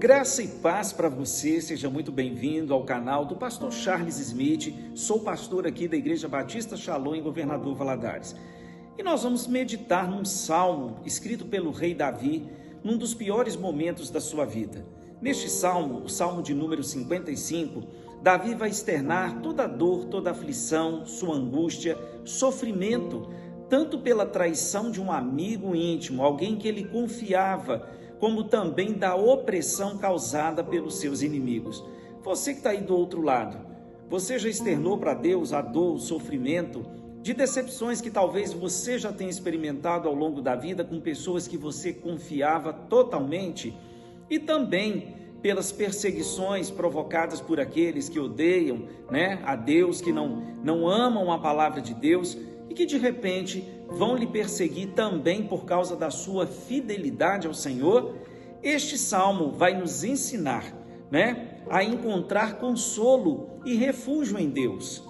Graça e paz para você, seja muito bem-vindo ao canal do pastor Charles Smith. Sou pastor aqui da Igreja Batista Shalom em Governador Valadares. E nós vamos meditar num salmo escrito pelo rei Davi, num dos piores momentos da sua vida. Neste salmo, o salmo de número 55, Davi vai externar toda a dor, toda a aflição, sua angústia, sofrimento, tanto pela traição de um amigo íntimo, alguém que ele confiava, como também da opressão causada pelos seus inimigos. Você que está aí do outro lado, você já externou para Deus a dor, o sofrimento, de decepções que talvez você já tenha experimentado ao longo da vida com pessoas que você confiava totalmente, e também pelas perseguições provocadas por aqueles que odeiam, a Deus, que não amam a palavra de Deus, e que de repente vão lhe perseguir também por causa da sua fidelidade ao Senhor. Este salmo vai nos ensinar, a encontrar consolo e refúgio em Deus,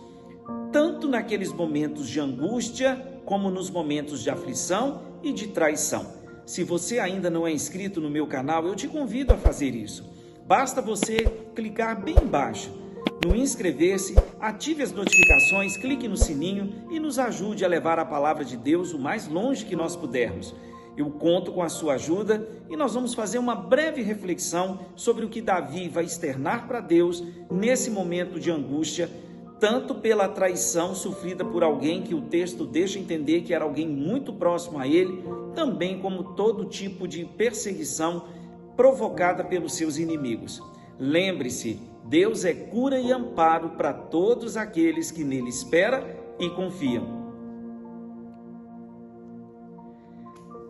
tanto naqueles momentos de angústia, como nos momentos de aflição e de traição. Se você ainda não é inscrito no meu canal, eu te convido a fazer isso. Basta você clicar bem embaixo no inscrever-se, ative as notificações, clique no sininho e nos ajude a levar a palavra de Deus o mais longe que nós pudermos. Eu conto com a sua ajuda e nós vamos fazer uma breve reflexão sobre o que Davi vai externar para Deus nesse momento de angústia, tanto pela traição sofrida por alguém que o texto deixa entender que era alguém muito próximo a ele, também como todo tipo de perseguição provocada pelos seus inimigos. Lembre-se, Deus é cura e amparo para todos aqueles que nele esperam e confiam.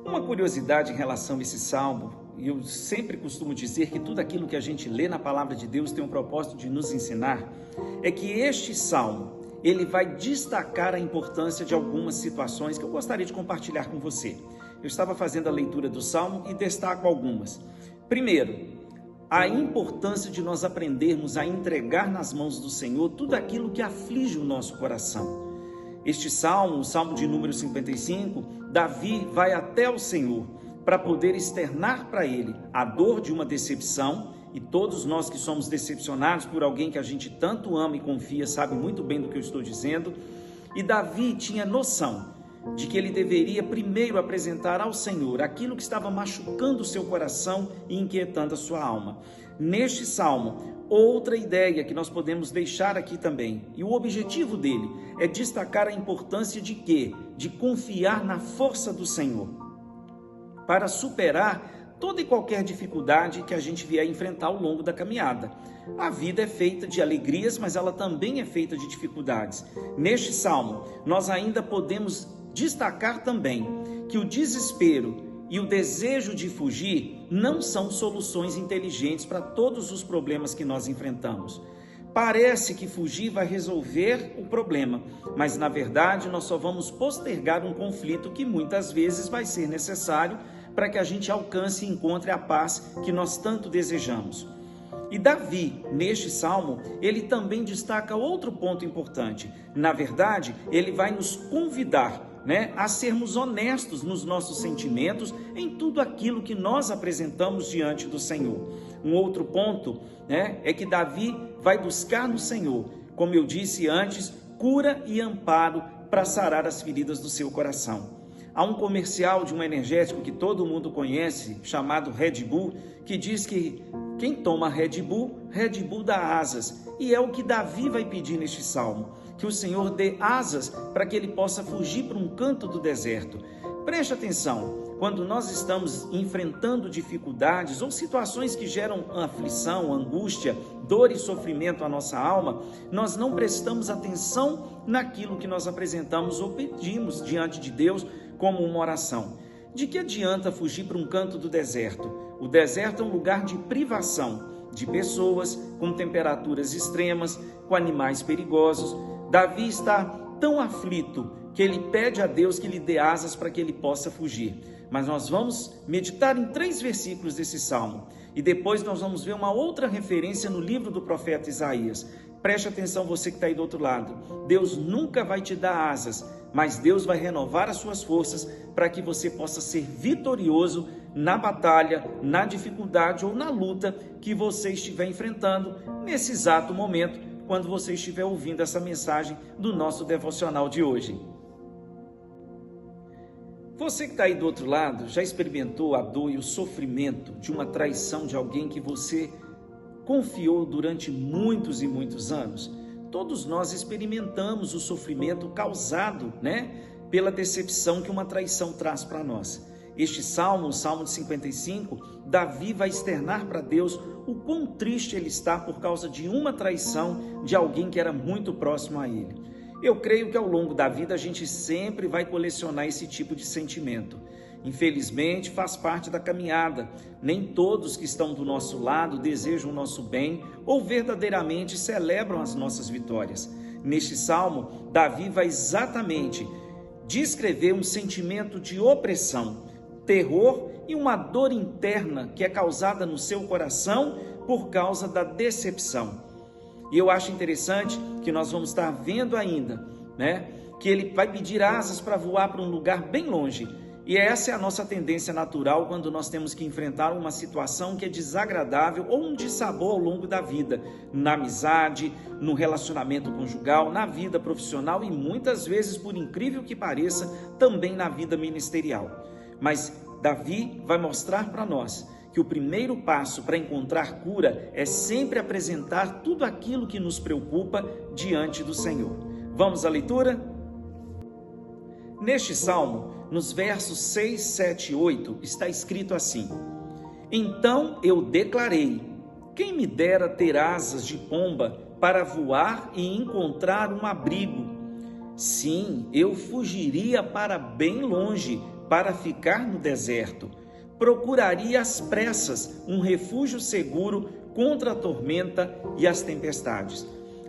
Uma curiosidade em relação a esse salmo, e eu sempre costumo dizer que tudo aquilo que a gente lê na palavra de Deus tem um propósito de nos ensinar, é que este salmo, ele vai destacar a importância de algumas situações que eu gostaria de compartilhar com você. Eu estava fazendo a leitura do salmo e destaco algumas. Primeiro, a importância de nós aprendermos a entregar nas mãos do Senhor tudo aquilo que aflige o nosso coração. Este salmo, o salmo de número 55, Davi vai até o Senhor para poder externar para ele a dor de uma decepção, e todos nós que somos decepcionados por alguém que a gente tanto ama e confia, sabe muito bem do que eu estou dizendo, e Davi tinha noção de que ele deveria primeiro apresentar ao Senhor aquilo que estava machucando o seu coração e inquietando a sua alma. Neste salmo, outra ideia que nós podemos deixar aqui também, e o objetivo dele é destacar a importância de quê? De confiar na força do Senhor, para superar toda e qualquer dificuldade que a gente vier enfrentar ao longo da caminhada. A vida é feita de alegrias, mas ela também é feita de dificuldades. Neste salmo, nós ainda podemos destacar também que o desespero e o desejo de fugir não são soluções inteligentes para todos os problemas que nós enfrentamos. Parece que fugir vai resolver o problema, mas na verdade nós só vamos postergar um conflito que muitas vezes vai ser necessário para que a gente alcance e encontre a paz que nós tanto desejamos. E Davi, neste salmo, ele também destaca outro ponto importante. Na verdade, ele vai nos convidar, a sermos honestos nos nossos sentimentos em tudo aquilo que nós apresentamos diante do Senhor. Um outro ponto, é que Davi vai buscar no Senhor, como eu disse antes, cura e amparo para sarar as feridas do seu coração. Há um comercial de um energético que todo mundo conhece, chamado Red Bull, que diz que quem toma Red Bull dá asas. E é o que Davi vai pedir neste salmo, que o Senhor dê asas para que ele possa fugir para um canto do deserto. Preste atenção, quando nós estamos enfrentando dificuldades ou situações que geram aflição, angústia, dor e sofrimento à nossa alma, nós não prestamos atenção naquilo que nós apresentamos ou pedimos diante de Deus como uma oração. De que adianta fugir para um canto do deserto? O deserto é um lugar de privação, de pessoas com temperaturas extremas, com animais perigosos. Davi está tão aflito que ele pede a Deus que lhe dê asas para que ele possa fugir. Mas nós vamos meditar em 3 versículos desse salmo e depois nós vamos ver uma outra referência no livro do profeta Isaías. Preste atenção, você que está aí do outro lado. Deus nunca vai te dar asas mas Deus vai renovar as suas forças para que você possa ser vitorioso na batalha, na dificuldade ou na luta que você estiver enfrentando nesse exato momento, quando você estiver ouvindo essa mensagem do nosso devocional de hoje. Você que está aí do outro lado, já experimentou a dor e o sofrimento de uma traição de alguém que você confiou durante muitos e muitos anos? Todos nós experimentamos o sofrimento causado, pela decepção que uma traição traz para nós. Este salmo, o Salmo de 55, Davi vai externar para Deus o quão triste ele está por causa de uma traição de alguém que era muito próximo a ele. Eu creio que ao longo da vida a gente sempre vai colecionar esse tipo de sentimento. Infelizmente, faz parte da caminhada. Nem todos que estão do nosso lado desejam o nosso bem ou verdadeiramente celebram as nossas vitórias. Neste salmo, Davi vai exatamente descrever um sentimento de opressão, terror e uma dor interna que é causada no seu coração por causa da decepção. E eu acho interessante que nós vamos estar vendo ainda, que ele vai pedir asas para voar para um lugar bem longe. E essa é a nossa tendência natural quando nós temos que enfrentar uma situação que é desagradável ou um dissabor ao longo da vida, na amizade, no relacionamento conjugal, na vida profissional e muitas vezes, por incrível que pareça, também na vida ministerial. Mas Davi vai mostrar para nós que o primeiro passo para encontrar cura é sempre apresentar tudo aquilo que nos preocupa diante do Senhor. Vamos à leitura? Neste salmo, nos versos 6, 7 e 8, está escrito assim: Então eu declarei, quem me dera ter asas de pomba para voar e encontrar um abrigo. Sim, eu fugiria para bem longe, para ficar no deserto. Procuraria às pressas um refúgio seguro contra a tormenta e as tempestades.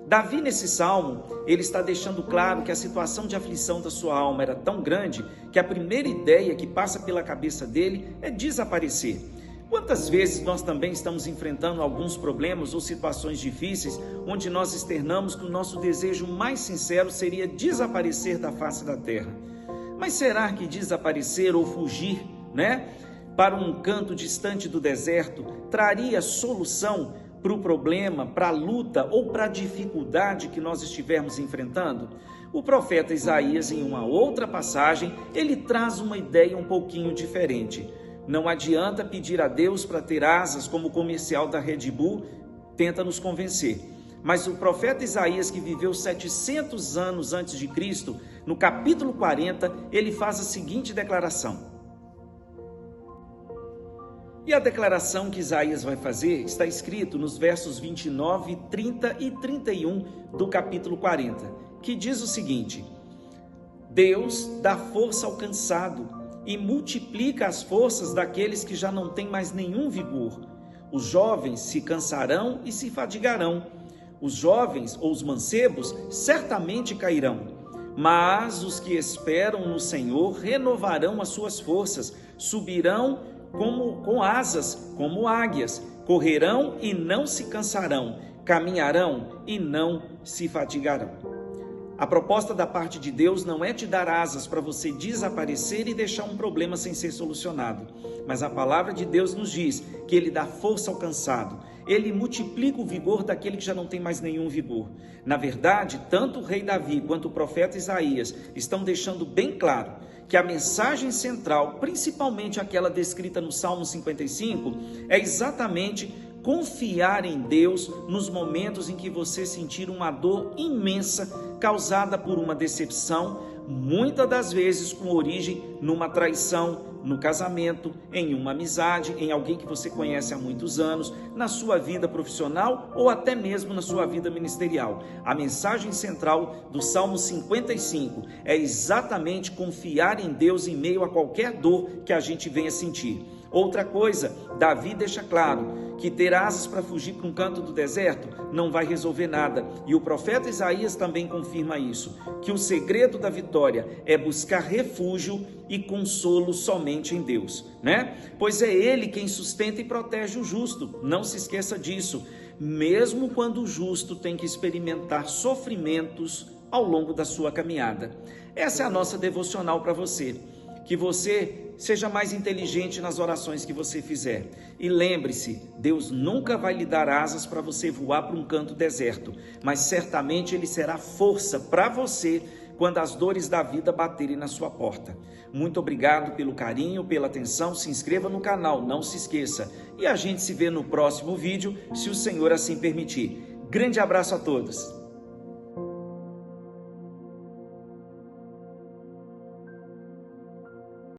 Davi, nesse salmo, ele está deixando claro que a situação de aflição da sua alma era tão grande que a primeira ideia que passa pela cabeça dele é desaparecer. Quantas vezes nós também estamos enfrentando alguns problemas ou situações difíceis onde nós externamos que o nosso desejo mais sincero seria desaparecer da face da terra? Mas será que desaparecer ou fugir, para um canto distante do deserto, traria solução para o problema, para a luta ou para a dificuldade que nós estivermos enfrentando? O profeta Isaías, em uma outra passagem, ele traz uma ideia um pouquinho diferente. Não adianta pedir a Deus para ter asas como o comercial da Red Bull tenta nos convencer. Mas o profeta Isaías, que viveu 700 anos antes de Cristo, no capítulo 40, ele faz a seguinte declaração. E a declaração que Isaías vai fazer está escrito nos versos 29, 30 e 31 do capítulo 40, que diz o seguinte: Deus dá força ao cansado e multiplica as forças daqueles que já não têm mais nenhum vigor. Os jovens se cansarão e se fadigarão. Os jovens ou os mancebos certamente cairão. Mas os que esperam no Senhor renovarão as suas forças, subirão com asas, como águias, correrão e não se cansarão, caminharão e não se fatigarão. A proposta da parte de Deus não é te dar asas para você desaparecer e deixar um problema sem ser solucionado, mas a palavra de Deus nos diz que Ele dá força ao cansado, Ele multiplica o vigor daquele que já não tem mais nenhum vigor. Na verdade, tanto o rei Davi quanto o profeta Isaías estão deixando bem claro que a mensagem central, principalmente aquela descrita no Salmo 55, é exatamente confiar em Deus nos momentos em que você sentir uma dor imensa causada por uma decepção, muitas das vezes com origem numa traição, no casamento, em uma amizade, em alguém que você conhece há muitos anos, na sua vida profissional ou até mesmo na sua vida ministerial. A mensagem central do Salmo 55 é exatamente confiar em Deus em meio a qualquer dor que a gente venha sentir. Outra coisa, Davi deixa claro que ter asas para fugir para um canto do deserto não vai resolver nada. E o profeta Isaías também confirma isso, que o segredo da vitória é buscar refúgio e consolo somente em Deus, Pois é Ele quem sustenta e protege o justo, não se esqueça disso, mesmo quando o justo tem que experimentar sofrimentos ao longo da sua caminhada. Essa é a nossa devocional para você. Que você seja mais inteligente nas orações que você fizer. E lembre-se, Deus nunca vai lhe dar asas para você voar para um canto deserto, mas certamente Ele será força para você quando as dores da vida baterem na sua porta. Muito obrigado pelo carinho, pela atenção. Se inscreva no canal, não se esqueça. E a gente se vê no próximo vídeo, se o Senhor assim permitir. Grande abraço a todos.